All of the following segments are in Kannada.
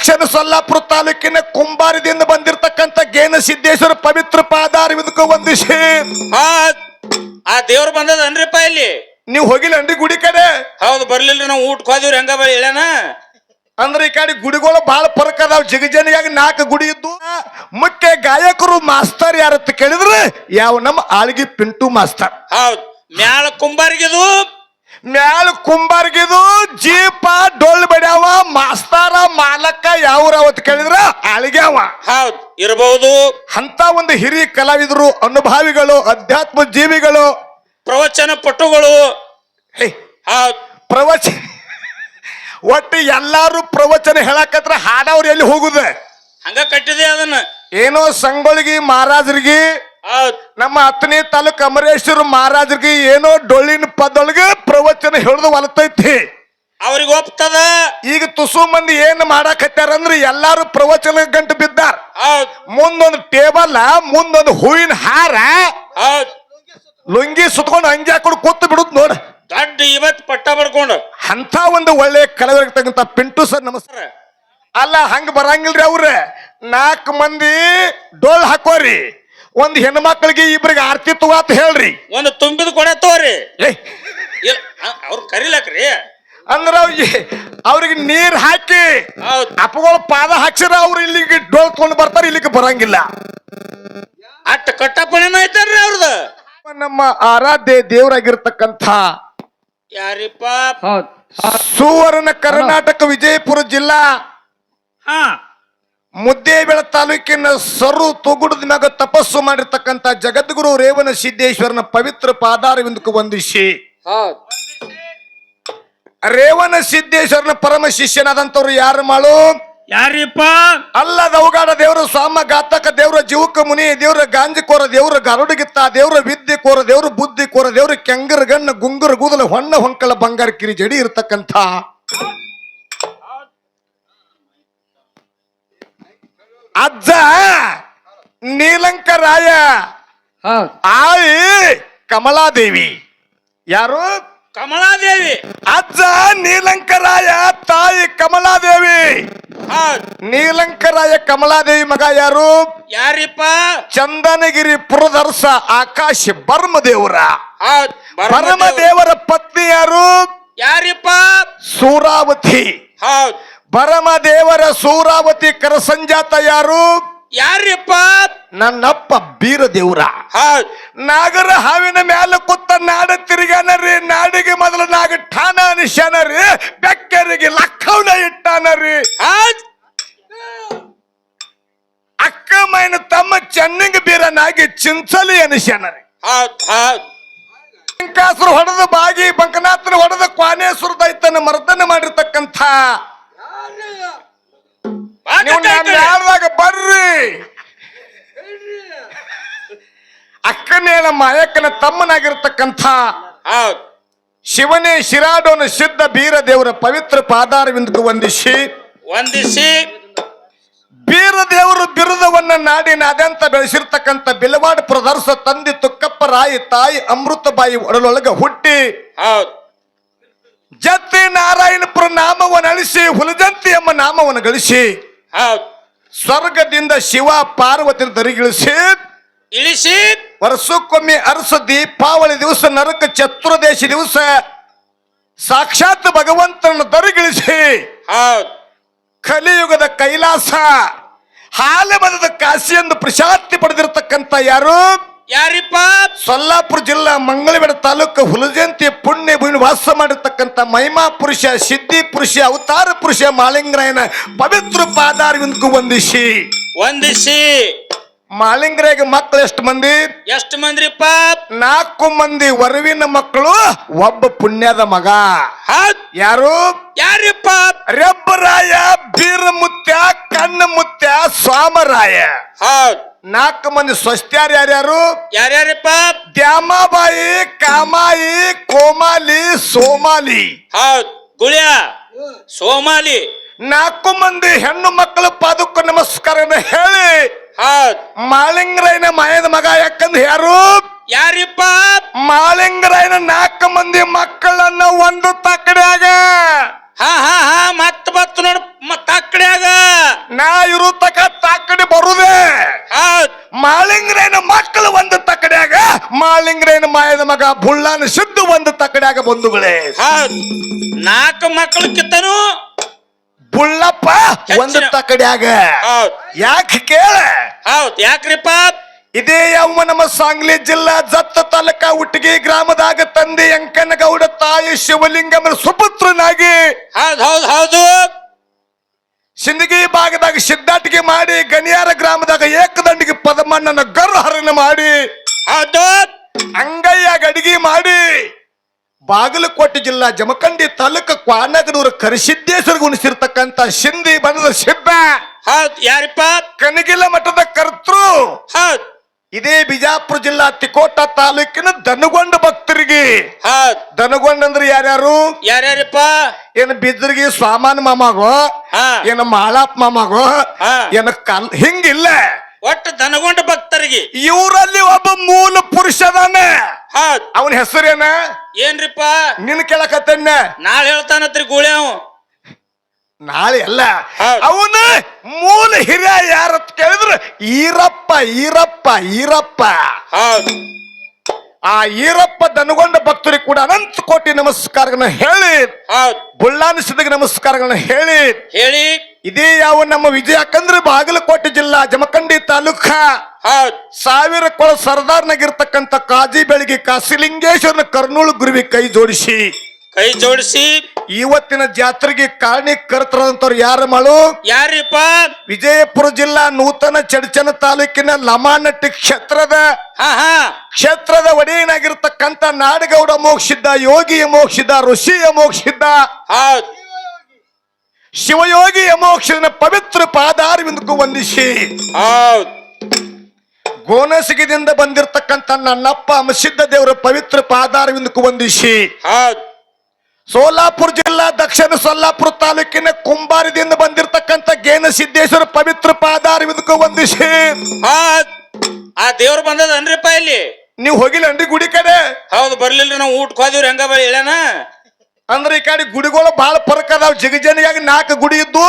ದಕ್ಷಿಣ ಸೊಲ್ಲಾಪುರ ತಾಲೂಕಿನ ಕುಂಬಾರದಿಂದ ಬಂದಿರತಕ್ಕಂತ ಗೇನ ಸಿದ್ದೇಶ್ವರ ಪವಿತ್ರ ಪಾದಾರವಿಂದಕ್ಕೂ ವಂದಿಸಿ. ಆ ದೇವ್ರು ಬಂದದನ್ರಿಪ್ಪ ಇಲ್ಲಿ. ನೀವು ಹೋಗಿಲ್ಲನ್ರಿ ಗುಡಿ ಕಡೆ? ಹೌದು, ಬರ್ಲಿಲ್ರಿ. ನಾವು ಊಟಕ್ಕೆ ಹೋದಿವ್ರಿ. ಹಂಗ ಹೇಳನ ಅಂದ್ರೆ ಈ ಕಡೆ ಗುಡಿಗಳು ಬಹಳ ಫರಕ್ ಅದಾವ. ಜಿಗಜನಿಯಾಗಿ 4 ಗುಡಿ ಇದ್ದು. ಮುಖ್ಯ ಗಾಯಕರು ಮಾಸ್ತರ್ ಯಾರತ್ತ ಕೇಳಿದ್ರೆ ಯಾವ ನಮ್ಮ ಆಳ್ಗಿ ಪಿಂಟು ಮಾಸ್ತರ್. ಹೌದು, ಮ್ಯಾಲ ಕುಂಬಾರಿಗಿದು, ಮ್ಯಾಲ ಕುಂಬಾರ್ಗಿದು ಜೀಪ ಡೊಳ್ಳು ಬಡ್ಯಾವ. ಮಾಸ್ತಾರ ಮಾಲಕ ಯಾವ್ರ ಅವತ್ತು ಕೇಳಿದ್ರ ಆಳ್ಗ್ಯಾವ. ಹೌದು, ಇರಬಹುದು. ಅಂತ ಒಂದು ಹಿರಿಯ ಕಲಾವಿದರು, ಅನುಭಾವಿಗಳು, ಅಧ್ಯಾತ್ಮ ಜೀವಿಗಳು, ಪ್ರವಚನ ಪಟುಗಳು. ಹೌದು, ಪ್ರವಚನ ಒಟ್ಟು ಎಲ್ಲಾರು ಪ್ರವಚನ ಹೇಳಕತ್ರ ಹಾಡವ್ರು ಎಲ್ಲಿ ಹೋಗುದ? ಹಂಗ ಕಟ್ಟಿದೆ ಅದನ್ನ. ಏನೋ ಸಂಗೊಳ್ಗಿ ಮಹಾರಾಜರಿಗೆ, ನಮ್ಮ 10ನೇ ತಾಲೂಕು ಅಮರೇಶ್ವರ ಮಹಾರಾಜರಿಗೆ ಏನೋ ಡೊಳ್ಳಿನ ಪದೊಳಗೆ ಪ್ರವಚನ ಹೇಳುದು ಹೊಲತೈತಿ. ಅವ್ರಿಗೆ ಒಪ್ತದ. ಈಗ ತುಸು ಮಂದಿ ಏನ್ ಮಾಡಾಕತ್ತಾರ ಅಂದ್ರೆ ಎಲ್ಲಾರು ಪ್ರವಚನ ಗಂಟು ಬಿದ್ದಾರ. ಮುಂದೊಂದು ಟೇಬಲ್, ಮುಂದೊಂದು ಹೂವಿನ ಹಾರ, ಲುಂಗಿ ಸುತ್ಕೊಂಡು ಅಂಗಿ ಹಾಕೊಂಡು ಕೂತು ಬಿಡುದು ನೋಡ. ದೊಡ್ಡ ಇವತ್ ಪಟ್ಟ ಬಡ್ಕೊಂಡು ಅಂತ ಒಂದು ಒಳ್ಳೆ ಕಲಾವಿದರಾಗಿರ್ತಕ್ಕಂಥ ಪಿಂಟು ಸರ್ ನಮಸ್ಕಾರ. ಅಲ್ಲ, ಹಂಗ ಬರಂಗಿಲ್ರಿ. ಅವ್ರ 4 ಮಂದಿ ಡೋಲ್ ಹಾಕೋರಿ, ಒಂದ್ ಹೆಣ್ಮಕ್ಳಿಗೆ ಇಬ್ರಿಗೆ ಆರ್ತಿ ತಗೋತ ಹೇಳ್ರಿ. ಒಂದು ತುಂಬಿದ ಕೊಡ ತೋರಿ. ಅವ್ರು ಕರಿಲಕ್ರಿ ಅಂದ್ರ ಅವ್ರಿಗೆ ನೀರ್ ಹಾಕಿ ಅಪ್ಪಗಳು ಪಾದ ಹಾಕ್ಸಿರ ಅವ್ರು ಇಲ್ಲಿಗೆ ಡೋಲ್ ತಗೊಂಡು ಬರ್ತಾರ, ಇಲ್ಲಿಗೆ ಬರಂಗಿಲ್ಲ. ಅಟ್ಟ ಕಟ್ಟಪ್ಪನೇನ ಐತಾರ್ರಿ ಅವ್ರದ. ನಮ್ಮ ಆರಾಧ್ಯ ದೇವರಾಗಿರ್ತಕ್ಕಂಥ ಯಾರಿಪ್ಪ? ಸುವರ್ಣ ಕರ್ನಾಟಕ ವಿಜಯಪುರ ಜಿಲ್ಲಾ ಮುದ್ದೇಬೇಳ ತಾಲೂಕಿನ ಸರು ತುಗುಡದ ಮ್ಯಾಗ ತಪಸ್ಸು ಮಾಡಿರ್ತಕ್ಕಂಥ ಜಗದ್ಗುರು ರೇವಣ ಸಿದ್ದೇಶ್ವರನ ಪವಿತ್ರ ಪಾದಾರವಿಂದಕ್ಕೂ ವಂದಿಸಿ. ರೇವಣ ಸಿದ್ದೇಶ್ವರನ ಪರಮ ಶಿಷ್ಯನಾದಂತವ್ರು ಯಾರು ಮಾಡು? ಯಾರಿಪ್ಪ? ಅಲ್ಲ, ದೌಗಾಡ ದೇವ್ರ, ಸ್ವಾಮ ಘಾತಕ ದೇವ್ರ, ಜೀವಕ ಮುನಿ ದೇವ್ರ, ಗಾಂಜಿಕೋರ ದೇವ್ರ, ಗರುಡಿಗಿತ್ತ ದೇವ್ರ, ವಿದ್ಯೆ ಕೋರ ದೇವ್ರ, ಬುದ್ಧಿ ಕೋರ ದೇವ್ರ, ಕೆಂಗರ ಗಣ್ಣ ಗುಂಗುರ ಕೂದಲ ಹೊಣ್ಣ ಹೊಂಕಳ ಬಂಗಾರ ಕಿರಿ ಜಡಿ ಇರ್ತಕ್ಕಂಥ ಅಜ್ಜ ನೀಲಂಕರಾಯ, ಆಯಿ ಕಮಲಾದೇವಿ. ಯಾರು? ಕಮಲಾದೇವಿ. ಅಜ್ಜ ನೀಲಂಕರಾಯ, ತಾಯಿ ಕಮಲಾದೇವಿ. ನೀಲಂಕರಾಯ ಕಮಲಾದೇವಿ ಮಗ ಯಾರು? ಯಾರಿಪ್ಪ? ಚಂದನಗಿರಿ ಪುರದರ್ಶ ಆಕಾಶ ಬರ್ಮದೇವರ. ಬರ್ಮದೇವರ ಪತ್ನಿ ಯಾರು? ಯಾರಿಪ್ಪ? ಸೂರಾವತಿ. ಭರಮದೇವರ ಸೂರಾವತಿ ಕರಸಂಜಾತ ಯಾರು? ಯಾರಿಪ್ಪ? ನನ್ನಪ್ಪ ಬೀರದೇವ್ರ. ನಾಗರ ಹಾವಿನ ಮ್ಯಾಲ ಕುತ್ತ ನಾಡ ತಿರುಗಾನರಿ, ನಾಡಿಗೆ ಮೊದಲು ನಾಗ ಠಾಣ ಅನಿಸ್ಯಾನರಿ, ಬೆಕ್ಕರಿಗೆ ಲಕ್ಕವನ ಇಟ್ಟಾನರಿ. ಅಕ್ಕ ಮೈನ ತಮ್ಮ ಚೆನ್ನಂಗ ಬೀರನಾಗಿ ಚಿಂಚಲಿ ಅನಿಸ್ಯಾನರಿ. ಶಂಕಾಸುರ ಹೊಡೆದ ಬಾಗಿ ಬಂಕನಾಥನ ಹೊಡೆದ ಕ್ವಾನೇಶ್ವರ ದೈತನ ಮರ್ದನ ಮಾಡಿರ್ತಕ್ಕಂಥ ನೀವು ಮ್ಯಾಲದಾಗ ಬರ್ರಿ. ಅಕ್ಕನೇಳ ಮಾಯಕ್ಕನ ತಮ್ಮನಾಗಿರ್ತಕ್ಕಂಥ ಶಿವನೇ ಶಿರಾಡೋನ ಸಿದ್ಧ ಬೀರದೇವರ ಪವಿತ್ರ ಪಾದಾರವಿಂದಕ್ಕೂ ವಂದಿಸಿ ಬೀರದೇವರು ಬಿರುದವನ್ನ ನಾಡಿನಾದ್ಯಂತ ಬೆಳೆಸಿರ್ತಕ್ಕಂಥ ಬಿಲವಾಡ ಪ್ರದರ್ಶ ತಂದೆ ತುಕ್ಕಪ್ಪ ರಾಯಿ, ತಾಯಿ ಅಮೃತಬಾಯಿ ಒಡಲೊಳಗ ಹುಟ್ಟಿ ಜತ್ತಿ ನಾರಾಯಣಪುರ ನಾಮವನ್ನು ಅಳಿಸಿ ಹುಲಜಂತಿ ಎಂಬ ನಾಮವನ್ನು ಗಳಿಸಿ ಸ್ವರ್ಗದಿಂದ ಶಿವ ಪಾರ್ವತಿ ದರಿಗಿಳಿಸಿ ವರ್ಷಕ್ಕೊಮ್ಮೆ ಅರಸ ದೀಪಾವಳಿ ದಿವಸ ನರಕ ಚತುರ್ದಶಿ ದಿವಸ ಸಾಕ್ಷಾತ್ ಭಗವಂತನ ದರಿಗಿಳಿಸಿ ಕಲಿಯುಗದ ಕೈಲಾಸ ಹಾಲೆಮರದ ಕಾಶಿ ಎಂದು ಪ್ರಶಾಂತಿ ಪಡೆದಿರತಕ್ಕಂಥ ಯಾರು? ಯಾರಿಪ್ಪ? ಸೊಲ್ಲಾಪುರ ಜಿಲ್ಲಾ ಮಂಗಳವೇಡ ತಾಲೂಕು ಹುಲಜಂತಿ ಪುಣ್ಯ ಭೂಮಿ ವಾಸ ಮಾಡಿರ್ತಕ್ಕಂಥ ಮಹಿಮಾ ಪುರುಷ, ಸಿದ್ಧಿ ಪುರುಷ, ಅವತಾರ ಪುರುಷ ಮಾಳಿಂಗರಾಯನ ಪವಿತ್ರ ಪಾದಾರವಿಂದಕ್ಕೂ ವಂದಿಸಿ. ಮಾಳಿಂಗರಾಯಗ ಮಕ್ಕಳು ಎಷ್ಟು ಮಂದಿ? ಎಷ್ಟು ಮಂದಿಪ್ಪ? 4 ಮಂದಿ ವರವಿನ ಮಕ್ಕಳು, ಒಬ್ಬ ಪುಣ್ಯದ ಮಗ. ಯಾರು? ಯಾರಿಪ್ಪ? ರೆಬ್ಬರಾಯ, ಬೀರಮುತ್ಯ, ಕಣ್ಣಮುತ್ಯ, ಸ್ವಾಮರಾಯ. 4 ಮಂದಿ ಸ್ವಸ್ತ್ಯಾರ ಯಾರ್ಯಾರು? ಯಾರ್ಯಾರಿಪ್ಪ? ದ್ಯಾಮಾಬಾಯಿ, ಕಾಮಾಯಿ, ಕೋಮಾಲಿ, ಸೋಮಾಲಿ. ಗುಳಿಯ ಸೋಮಾಲಿ. 4 ಮಂದಿ ಹೆಣ್ಣು ಮಕ್ಕಳು ಪಾದಕ್ಕೂ ನಮಸ್ಕಾರನ ಹೇಳಿ ಮಾಳಿಂಗರಾಯನ ಮಾಯದ ಮಗ ಯಾಕಂದ್ರೆ ಯಾರು? ಯಾರಿಪ್ಪ? ಮಾಳಿಂಗರಾಯನ 4 ಮಂದಿ ಮಕ್ಕಳನ್ನ ಒಂದು ತಕ್ಕಡ್ಯಾಗ ಮತ್ತ ನೋಡ ತಕ್ಕಡ್ಯಾಗ ನಾ ಇರು ತಕ ತಾಕಡಿ ಬರುದೇ ಹೌದ್ ಮಾಳಿಂಗ್ರೇನ ಮಕ್ಕಳು ಒಂದು ತಕಡ್ಯಾಗ ಮಾಳಿಂಗ್ರೇನ ಮಾಯದ ಮಗ ಬುಳ್ಳಾನ ಸಿದ್ದು ಒಂದು ತಕಡ್ಯಾಗ ಬಂಧುಗಳೇ ಹೌದ್ 4 ಮಕ್ಕಳು ಕಿತ್ತನು ಬುಳ್ಳಪ್ಪ ಒಂದು ತಕಡ್ಯಾಗ ಹೌದ್ ಯಾಕೆ ಕೇಳ ಹೌದ್ ಯಾಕ್ರಿಪ್ಪ ಇದೇ ಯಾವ ನಮ್ಮ ಸಾಂಗ್ಲಿ ಜಿಲ್ಲಾ ಜತ್ತ ತಾಲೂಕ ಉಟ್ಟಿಗೆ ಗ್ರಾಮದಾಗ ತಂದೆ ಅಂಕನಗೌಡ ತಾಯಿ ಶಿವಲಿಂಗಮ್ಮನ ಸುಪುತ್ರನಾಗಿ ಹೌದ್ ಹೌದ್ ಹೌದು ಸಿಂದಗಿ ಭಾಗದಾಗ ಸಿದ್ಧಾಟಿಗೆ ಮಾಡಿ ಗಣಿಯಾರ ಗ್ರಾಮದಾಗ ಏಕದಂಡಿಗೆ ಪದಮಣ್ಣನ ಗರ್ಹರಣ ಮಾಡಿ ಹೌದು ಅಂಗಯ್ಯಾಗ ಅಡಿಗೆ ಮಾಡಿ ಬಾಗಲಕೋಟೆ ಜಿಲ್ಲಾ ಜಮಖಂಡಿ ತಾಲೂಕ ಕ್ವಾನಗನೂರು ಕರಿಸಿದ್ದೇಶ್ವರ ಗುಣಿಸಿರ್ತಕ್ಕಂತ ಸಿಂಧಿ ಬಣದ ಸಿದ್ಧ ಹೌದ್ ಯಾರಿಪ್ಪ ಕನಗಿಲ ಮಠದ ಕರ್ತೃ ಹೌದ್ ಇದೇ ಬಿಜಾಪುರ ಜಿಲ್ಲಾ ತಿಕೋಟ ತಾಲೂಕಿನ ದನಗೊಂಡ ಭಕ್ತರಿಗೆ ಹೌದ್ ದನಗೊಂಡ ಅಂದ್ರೆ ಯಾರ್ಯಾರು ಯಾರ್ಯಾರಿಪ್ಪ ಏನ್ ಬಿದ್ರಿಗೆ ಸ್ವಾಮಾನ ಮಾಮಾಗೋ ಹಾ ಏನ ಮಾಳಪ್ಪ ಮಾಮಾಗೋ ಹಾ ಏನ ಕಲ್ ಹಿಂಗಿಲ್ಲ ಒಟ್ಟು ದನಗೊಂಡ ಭಕ್ತರಿಗೆ ಇವರಲ್ಲಿ ಒಬ್ಬ ಮೂಲ ಪುರುಷ ಅದಾನ ಹೌದ್ ಅವನ ಹೆಸರೇನ ಏನ್ರಿಪ್ಪ ನಿನ್ ಕೇಳಕತ್ತನ್ನ ನಾಳೆ ಹೇಳ್ತಾನತ್ರಿ ಗೂಳಿ ಅವ ನಾಳೆ ಅಲ್ಲ ಹೌದ್. ಅವನ ಮೂಲ ಹಿರಿಯ ಯಾರತ್ ಕೇಳಿದ್ರ ಈರಪ್ಪ ಈರಪ್ಪ ಈರಪ್ಪ ಹೌದ್ ಆ ಈರಪ್ಪ ದನಗೊಂಡ ಭಕ್ತರಿಗೆ ಕೂಡ ಅನಂತ ಕೋಟಿ ನಮಸ್ಕಾರಗಳನ್ನ ಹೇಳಿ ಹೌದ್ ಬುಳ್ಳಾನಿಸಿದಾಗ ನಮಸ್ಕಾರಗಳನ್ನ ಹೇಳಿ ಹೇಳಿ ಇದೇ ಯಾವ ನಮ್ಮ ವಿಜಯ ಯಾಕಂದ್ರೆ ಬಾಗಲಕೋಟೆ ಜಿಲ್ಲಾ ಜಮಖಂಡಿ ತಾಲೂಕ ಹೌದ್ 1000 ಕೊಳ ಸರ್ದಾರ್ನಾಗಿರ್ತಕ್ಕಂಥ ಕಾಜಿ ಬೆಳಗ್ಗೆ ಕಾಸಿಲಿಂಗೇಶ್ವರನ ಕರ್ನೂಳು ಗುರುವಿ ಕೈ ಜೋಡಿಸಿ ಕೈ ಜೋಡಿಸಿ ಇವತ್ತಿನ ಜಾತ್ರೆಗೆ ಕಾರಣೀಕರ್ತರಂತವ್ರು ಯಾರ ಮಾಡು ಯಾರಿಪ್ಪ ವಿಜಯಪುರ ಜಿಲ್ಲಾ ನೂತನ ಚಡಚನ ತಾಲೂಕಿನ ಲಮಾನಟ್ಟಿ ಕ್ಷೇತ್ರದ ಒಡೆಯನಾಗಿರ್ತಕ್ಕಂಥ ನಾಡಗೌಡ ಮೋಕ್ಷಿದ್ದ ಯೋಗಿ ಮೋಕ್ಷಿದ್ದ ಋಷಿ ಮೋಕ್ಷಿದ್ದ ಹೌದ್ ಶಿವಯೋಗಿ ಮೋಕ್ಷನ ಪವಿತ್ರ ಪಾದಾರವಿಂದಕ್ಕೂ ವಂದಿಸಿ ಹೌದ್ ಗೋನಸಿಗದಿಂದ ಬಂದಿರತಕ್ಕಂಥ ನನ್ನಪ್ಪ ಅಮಸಿದ್ದ ದೇವರ ಪವಿತ್ರ ಪಾದಾರವಿಂದಕ್ಕೂ ವಂದಿಸಿ ಹೌದ್ ಸೋಲಾಪುರ ಜಿಲ್ಲಾ ದಕ್ಷಿಣ ಸೊಲ್ಲಾಪುರ ತಾಲೂಕಿನ ಕುಂಬಾರದಿಂದ ಬಂದಿರತಕ್ಕಂಥ ಗೇನ ಸಿದ್ದೇಶ್ವರ ಪವಿತ್ರ ಪಾದಾರವಿಂದಕ್ಕೂ ವಂದಿಸಿ ಹೌದ್ ಆ ದೇವ್ರು ಬಂದದನ್ರಿಪ್ಪ ಇಲ್ಲಿ ನೀವು ಹೋಗಿಲ್ಲನ್ರಿ ಗುಡಿ ಕಡೆ ಹೌದು ಬರ್ಲಿಲ್ರಿ ನಾವು ಊಟಕ್ಕೆ ಹೋದಿವ್ರಿ ಹಂಗ ಬಳಿ ಹೇಳನ ಅಂದ್ರೆ ಈ ಕಡೆ ಗುಡಿಗಳು ಬಹಳ ಫರಕ್ ಅದಾವ ಜಿಗಜನಿಯಾಗಿ 4 ಗುಡಿ ಇದ್ದು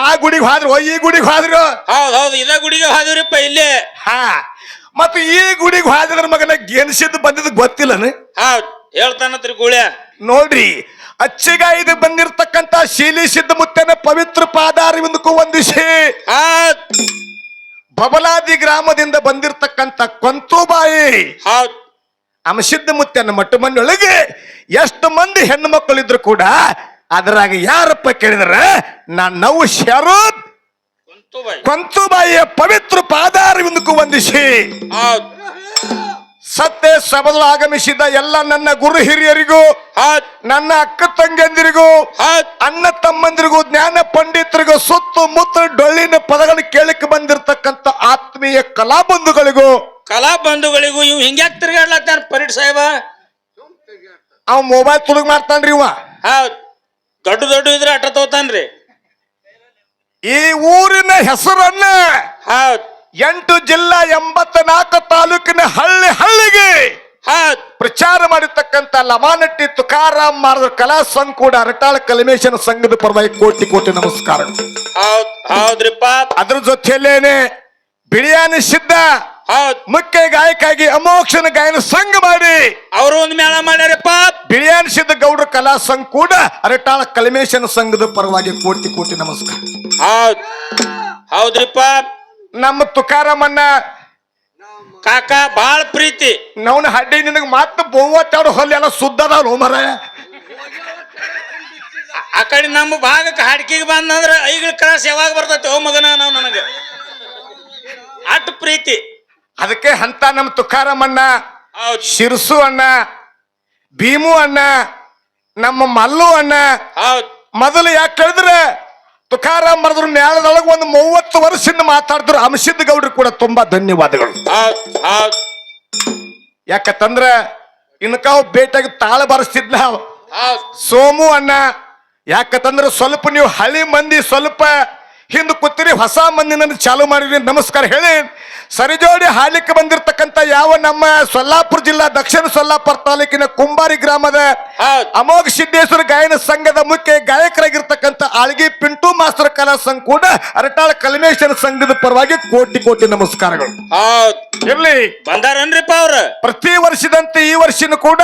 ಆ ಗುಡಿಗೆ ಹೋದ್ರು ಈ ಗುಡಿಗೆ ಹೋದ್ರು ಹೌದ್ ಹೌದು ಇದ ಗುಡಿಗೆ ಹೋದಿವ್ರಿಪ್ಪ ಇಲ್ಲಿ ಹಾ ಮತ್ತೆ ಈ ಗುಡಿಗೆ ಹೋದ್ರ ಮಗನ ಗೆನ್ಸಿದ್ದು ಬಂದಿದ್ದು ಗೊತ್ತಿಲ್ಲನ ಹೌದ್ ಹೇಳ್ತಾನತ್ರಿ ಗೂಳ್ಯ ನೋಡ್ರಿ ಅಚ್ಚಿಗ ಇದು ಬಂದಿರತಕ್ಕಂತ ಶೀಲಿ ಸಿದ್ಧ ಮುತ್ತನ ಪವಿತ್ರ ಪಾದಾರವಿಂದಕ್ಕೂ ವಂದಿಸಿ ಹೌದ್ ಬಬಲಾದಿ ಗ್ರಾಮದಿಂದ ಬಂದಿರತಕ್ಕಂತ ಕೊಂತುಬಾಯಿ ಹೌದ್ ಅಮಸಿದ್ಧ ಮುತ್ತನ ಮಟ್ಟು ಮನೆಯೊಳಗೆ ಎಷ್ಟು ಮಂದಿ ಹೆಣ್ಣು ಮಕ್ಕಳಿದ್ರು ಕೂಡ ಅದರಾಗ ಯಾರಪ್ಪ ಕೇಳಿದ್ರ ನಾವು ಶರತ್ ಕೊಂತುಬಾಯಿಯ ಪವಿತ್ರ ಪಾದಾರವಿಂದಕ್ಕೂ ವಂದಿಸಿ ಹೌದ್ ಸತ್ಯ ಸಬಲ ಆಗಮಿಸಿದ ಎಲ್ಲ ನನ್ನ ಗುರು ಹಿರಿಯರಿಗೂ ಹೌದ್ ನನ್ನ ಅಕ್ಕ ತಂಗಿಯಂದಿರಿಗೂ ಹೌದ್ ಅಣ್ಣ ತಮ್ಮಂದಿರಿಗೂ ಜ್ಞಾನ ಪಂಡಿತರಿಗೂ ಸುತ್ತಮುತ್ತ ಡೊಳ್ಳಿನ ಪದಗಳನ್ನು ಕೇಳಕ್ಕೆ ಬಂದಿರತಕ್ಕಂತ ಆತ್ಮೀಯ ಕಲಾಬಂಧುಗಳಿಗೂ ಕಲಾ ಬಂಧುಗಳಿಗೂ ಇವ್ ಹಿಂಗ್ಯಾಕ್ ತಿರ್ಗಾಡ್ಲತ್ತಾನ ಪರೀಡ್ ಸಾಹೇಬ ಅವ ಮೊಬೈಲ್ ತುಡುಗ್ ಮಾಡ್ತಾನ್ರಿ ಇವ ಹೌದ್ ದೊಡ್ಡ ಇದ್ರೆ ಅಟ ತಗೋತಾನ್ರಿ ಈ ಊರಿನ ಹೆಸರನ್ನ ಹೌದ್ 8 ಜಿಲ್ಲಾ 84 ತಾಲೂಕಿನ ಹಳ್ಳಿಗೆ ಹೌದ್ ಪ್ರಚಾರ ಮಾಡಿರ್ತಕ್ಕಂಥ ಲಮಾನಟ್ಟಿ ತುಕಾರಾಮ್ ಮಾರದ ಕಲಾ ಸಂಘ ಕೂಡ ಅರಟಾಳ ಕಲಿಮೇಶನ ಸಂಘದ ಪರವಾಗಿ ಕೋಟಿ ಕೋಟಿ ನಮಸ್ಕಾರ. ಹೌದ್ ಹೌದ್ರಿಪ್ಪ ಅದ್ರ ಜೊತೆಯಲ್ಲೇನೆ ಬಿಳಿಯಾನಿ ಸಿದ್ಧ ಹೌದ್ ಮುಖ್ಯ ಗಾಯಕಾಗಿ ಅಮೋಕ್ಷನ ಗಾಯನ ಸಂಘ ಮಾಡಿ ಅವರು ಒಂದ್ ಮೇಳ ಮಾಡ್ಯಾರಪ್ಪ ಬಿಳಿಯಾನಿ ಸಿದ್ಧ ಗೌಡ್ರ ಕಲಾ ಸಂಘ ಕೂಡ ಅರಟಾಳ ಕಲಿಮೇಶನ ಸಂಘದ ಪರವಾಗಿ ಕೋಟಿ ಕೋಟಿ ನಮಸ್ಕಾರ. ಹೌದ್ ಹೌದ್ರಿಪ್ಪ ನಮ್ಮ ತುಕಾರಾಮನ್ನ ಕಾಕ ಬಾಳ ಪ್ರೀತಿ ನವನ ಹಡ್ಡಿ ನಿನಗೆ ಮತ್ತೆ 32 ಹೊಲ್ಲಿ ಎಲ್ಲ ಸುದ್ದದಾವ ಮರ ಆ ಕಡೆ ನಮ್ಮ ಭಾಗಕ್ಕೆ ಹಾಡ್ಕಿಗೆ ಬಂದಂದ್ರ ಐಗಳ ಕ್ರಾಸ್ ಯಾವಾಗ ಬರ್ತೈತಿ ಓ ಮಗನ ನಾವ್ ನನಗ ಅಟ್ ಪ್ರೀತಿ ಅದಕ್ಕೆ ಅಂತ ನಮ್ಮ ತುಕಾರಾಮಣ್ಣ ಹೌದ್ ಶಿರ್ಸು ಅಣ್ಣ ಭೀಮು ಅಣ್ಣ ನಮ್ಮ ಮಲ್ಲು ಅಣ್ಣ ಹೌದ್ ಮೊದಲು ಯಾಕೆ ಹೇಳಿದ್ರೆ ತುಕಾರಾಮ್ ಮರದ್ರ ನ್ಯಾಯದೊಳಗೆ ಒಂದು 30 ವರ್ಷದಿಂದ ಮಾತಾಡಿದ್ರು ಅಮಸಿದ್ದ ಗೌಡ್ರು ಕೂಡ ತುಂಬಾ ಧನ್ಯವಾದಗಳು. ಹೌದ್ ಹೌದ್ ಯಾಕಂದ್ರ ಇನ್ಕಾವ್ ಭೇಟಿಯಾಗಿ ತಾಳ ಬರೆಸ್ತಿದ್ಲ ಹೌದ್ ಸೋಮು ಅಣ್ಣ. ಯಾಕಂದ್ರೆ ಸ್ವಲ್ಪ ನೀವು ಹಳಿ ಮಂದಿ ಸ್ವಲ್ಪ ಹಿಂದ್ ಕೂತಿರಿ, ಹೊಸ ಮಂದಿನ ಚಾಲು ಮಾಡಿರಿ, ನಮಸ್ಕಾರ ಹೇಳಿ ಸರಿಜೋಡಿ ಹಾಲಿಕ್ಕೆ ಬಂದಿರತಕ್ಕಂತ ಯಾವ ನಮ್ಮ ಸೊಲ್ಲಾಪುರ ಜಿಲ್ಲಾ ದಕ್ಷಿಣ ಸೊಲ್ಲಾಪುರ ತಾಲೂಕಿನ ಕುಂಬಾರಿ ಗ್ರಾಮದ ಹೌದ್ ಅಮೋಘ ಸಿದ್ದೇಶ್ವರ ಗಾಯನ ಸಂಘದ ಮುಖ್ಯ ಗಾಯಕರಾಗಿರ್ತಕ್ಕಂಥ ಆಳ್ಗಿ ಪಿಂಟು ಮಾಸ್ಟರ್ ಕಲಾ ಸಂಘ ಕೂಡ ಅರಟಾಳ ಕಲ್ಮೇಶ್ವರ ಸಂಘದ ಪರವಾಗಿ ಕೋಟಿ ಕೋಟಿ ನಮಸ್ಕಾರಗಳು. ಹೌದ್ ಇರ್ಲಿ, ಬಂದಾರನ್ರಿಪ್ಪ ಅವ್ರ. ಪ್ರತಿ ವರ್ಷದಂತೆ ಈ ವರ್ಷನೂ ಕೂಡ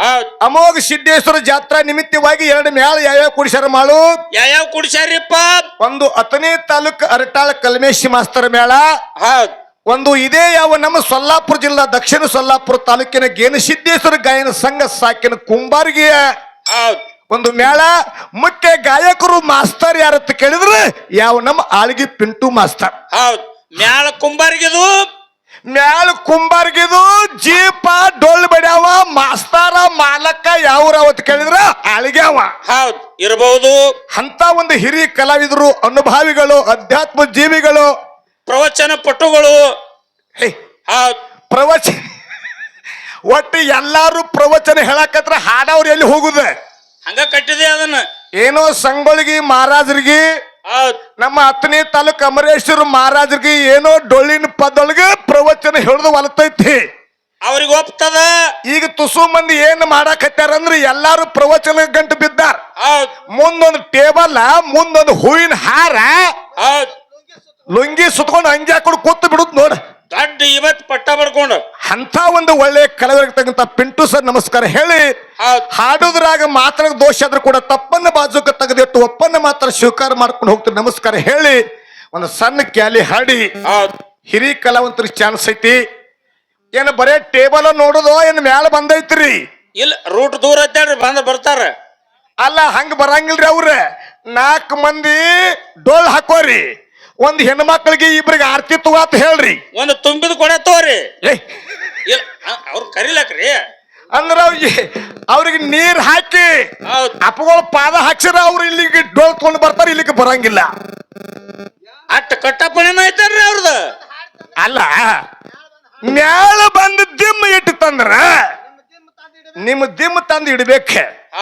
ಹೌದ್ ಅಮೋಘ ಸಿದ್ದೇಶ್ವರ ಜಾತ್ರಾ ನಿಮಿತ್ತವಾಗಿ 2 ಮೇಳ ಯಾವ್ಯಾವ ಕುಡಿಸ್ಯಾರ ಮಾಡು. ಯಾವ ಕುಡಿಸ್ಯಾರಿಪ್ಪ? ಒಂದು ಅತನಿ ತಾಲೂಕ್ ಅರಟಾಳ ಕಲ್ಮೇಶಿ ಮಾಸ್ತರ್ ಮೇಳ, ಹೌದ್ ಒಂದು ಇದೇ ಯಾವ ನಮ್ಮ ಸೊಲ್ಲಾಪುರ ಜಿಲ್ಲಾ ದಕ್ಷಿಣ ಸೊಲ್ಲಾಪುರ ತಾಲೂಕಿನ ಗೇನಸಿದ್ದೇಶ್ವರ ಗಾಯನ ಸಂಘ ಸಾಕಿನ ಕುಂಬಾರಿಗೆ ಹೌದ್ ಒಂದು ಮೇಳ. ಮುಖ್ಯ ಗಾಯಕರು ಮಾಸ್ತರ್ ಯಾರತ್ತ ಕೇಳಿದ್ರೆ ಯಾವ ನಮ್ಮ ಆಳ್ಗಿ ಪಿಂಟು ಮಾಸ್ತರ್. ಹೌದ್ ಮ್ಯಾಲ ಕುಂಬಾರಿಗಿದು, ಮ್ಯಾಲ ಕುಂಬಾರ್ಗಿದು ಜೀಪ ಡೊಳ್ಳು ಬಡ್ಯಾವ, ಮಾಸ್ತಾರ ಮಾಲಕ ಯಾವ್ರ ಅವತ್ತು ಕೇಳಿದ್ರ ಆಳ್ಗ್ಯಾವ. ಹೌದ್ ಇರಬಹುದು. ಅಂತ ಒಂದು ಹಿರಿಯ ಕಲಾವಿದರು, ಅನುಭಾವಿಗಳು, ಅಧ್ಯಾತ್ಮ ಜೀವಿಗಳು, ಪ್ರವಚನ ಪಟುಗಳು. ಹೇ, ಹೌದ್ ಪ್ರವಚನ ಒಟ್ಟು ಎಲ್ಲಾರು ಪ್ರವಚನ ಹೇಳಕತ್ರ ಹಾಡವ್ರು ಎಲ್ಲಿ ಹೋಗುದ? ಹಂಗ ಕಟ್ಟಿದೆ ಅದನ್ನ. ಏನೋ ಸಂಗೊಳ್ಗಿ ಮಹಾರಾಜರಿಗೆ, ಹೌದ್ ನಮ್ಮ ಹತ್ತನೇ ತಾಲೂಕು ಅಮರೇಶ್ವರ ಮಹಾರಾಜರಿಗೆ ಏನೋ ಡೊಳ್ಳಿನ ಪದೊಳಗೆ ಪ್ರವಚನ ಹೇಳುದು ಹೊಲತೈತಿ. ಅವ್ರಿಗೆ ಒಪ್ತದ. ಈಗ ತುಸು ಮಂದಿ ಏನ್ ಮಾಡಾಕತ್ಯಾರ ಅಂದ್ರೆ ಎಲ್ಲಾರು ಪ್ರವಚನ ಗಂಟು ಬಿದ್ದಾರ. ಹೌದ್ ಮುಂದೊಂದು ಟೇಬಲ್, ಮುಂದೊಂದು ಹೂವಿನ ಹಾರ, ಹೌದ್ ಲುಂಗಿ ಸುತ್ಕೊಂಡು ಹಂಗೆ ಹಾಕೊಂಡು ಕೂತು ಬಿಡುದು ನೋಡ. ದೊಡ್ಡ ಇವತ್ ಪಟ್ಟ ಬಡ್ಕೊಂಡು ಅಂತ ಒಂದು ಒಳ್ಳೆ ಕಲಾವಿರ್ತಕ್ಕಂಥ ಪಿಂಟು ಸರ್ ನಮಸ್ಕಾರ ಹೇಳಿ, ಹೌದ್ ಹಾಡುದ್ರಾಗ ಮಾತ್ರ ದೋಷ ಆದ್ರೂ ಕೂಡ ತಪ್ಪನ್ನ ಬಾಜುಕ ತೆಗೆದಿಟ್ಟು ಒಪ್ಪನ್ನ ಮಾತ್ರ ಸ್ವೀಕಾರ ಮಾಡ್ಕೊಂಡು ಹೋಗ್ತಾರೆ. ನಮಸ್ಕಾರ ಹೇಳಿ ಒಂದು ಸಣ್ಣ ಕ್ಯಾಲಿ ಹಾಡಿ ಹೌದ್ ಹಿರಿಯ ಕಲಾವಂತರಿಗೆ ಚಾನ್ಸ್ ಐತಿ. ಏನು ಬರೇ ಟೇಬಲ್ ನೋಡುದೋ ಏನು ಮ್ಯಾಲ ಬಂದೈತ್ರಿ? ಇಲ್ಲ, ರೂಟ್ ದೂರ ಐತೇಳ್ರಿ, ಬರ್ತಾರ. ಅಲ್ಲ, ಹಂಗ ಬರಂಗಿಲ್ರಿ. ಅವ್ರ 4 ಮಂದಿ ಡೋಲ್ ಹಾಕೋರಿ, ಒಂದ್ ಹೆಣ್ಮಕ್ಳಿಗೆ ಇಬ್ರಿಗೆ ಆರ್ತಿ ತಗೋತ ಹೇಳ್ರಿ. ಒಂದು ತುಂಬಿದ ಕೊಡ ತೋರಿ. ಏ, ಇಲ್ಲ ಅವ್ರು ಕರಿಲಕ್ರಿ. ಅಂದ್ರ ಅವ್ರಿಗೆ ನೀರ್ ಹಾಕಿ ಹೌದ್ ಅಪ್ಪಗಳು ಪಾದ ಹಾಕ್ಸಿರ ಅವ್ರು ಇಲ್ಲಿಗೆ ಡೋಲ್ ತಗೊಂಡು ಬರ್ತಾರ, ಇಲ್ಲಿಗೆ ಬರಂಗಿಲ್ಲ. ಅಟ್ಟ ಕಟ್ಟಪ್ಪನೇನ ಐತಾರ್ರಿ ಅವ್ರದ್ದು. ಅಲ್ಲ, ಮ್ಯಾಲ ಬಂದು ದಿಮ್ಮ ಇಟ್ಟಂದ್ರ ನಿಮ್ಮ ದಿಮ್ಮ ತಂದು ಇಡ್ಬೇಕ.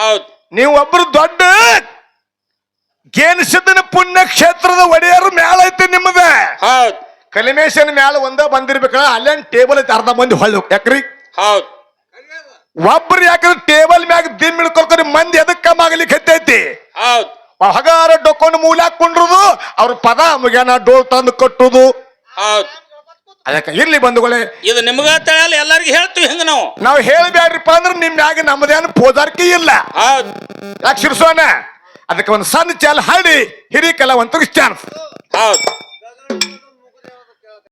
ಹೌದ್ ನೀವು ಒಬ್ರು ದೊಡ್ಡ ಗೇನಸಿದ್ದನ ಪುಣ್ಯ ಕ್ಷೇತ್ರದ ಒಡೆಯರು ಮ್ಯಾಲ ಐತಿ ನಿಮ್ಮದ. ಹೌದ್ ಕಲಿಮೇಶನ್ ಮ್ಯಾಲ ಒಂದ ಬಂದಿರ್ಬೇಕಲ್ಲ, ಅಲ್ಲೇನ್ ಟೇಬಲ್ ಐತಿ, ಅರ್ಧ ಮಂದಿ ಹೊಳ್ಳು ಯಾಕ್ರಿ? ಹೌದ್ ಒಬ್ರು ಯಾಕಂದ್ರೆ ಟೇಬಲ್ ಮ್ಯಾಗ ದಿಮ್ ಇಳ್ಕೊಳ್ತಾರೆ, ಮಂದಿ ಎದಕ್ ಕಮ್ಮ ಆಗ್ಲಿಕ್ಕೆ ಹತ್ತೈತಿ. ಹೌದ್ ಹಗಾರ ಡೊಕ್ಕೊಂಡು ಮೂಲ ಹಾಕೊಂಡ್ರುದು, ಅವ್ರ ಪದ ಮುಗ್ಯಾನ ಡೋಲ್ ತಂದು ಕಟ್ಟುದು. ಹೌದ್ ಅದಕ್ಕೆ ಇರ್ಲಿ ಬಂಧುಗಳೇ, ಇದು ನಿಮ್ಗ ತಿಳಿಯಲ್ಲ, ಎಲ್ಲರಿಗೂ ಹೇಳ್ತೀವಿ ಹಿಂಗ ನಾವು ಹೇಳ್ಬ್ಯಾಡ್ರಿಪ್ಪ ಅಂದ್ರೆ ನಿಮ್ ಮ್ಯಾಗ ನಮ್ಮದೇನು ಪೋಜಾರಿಕೆ ಇಲ್ಲ. ಹೌದ್ ಯಾಕೆ ಶಿರ್ಸೋಣ? ಅದಕ್ಕೆ ಒಂದು ಸಣ್ಣ ಚಾಲ್ ಹಾಡಿ ಹಿರಿಯ ಕಲಾವಂತರಿಗೆ ಚಾನ್ಸ್. ಹೌದ್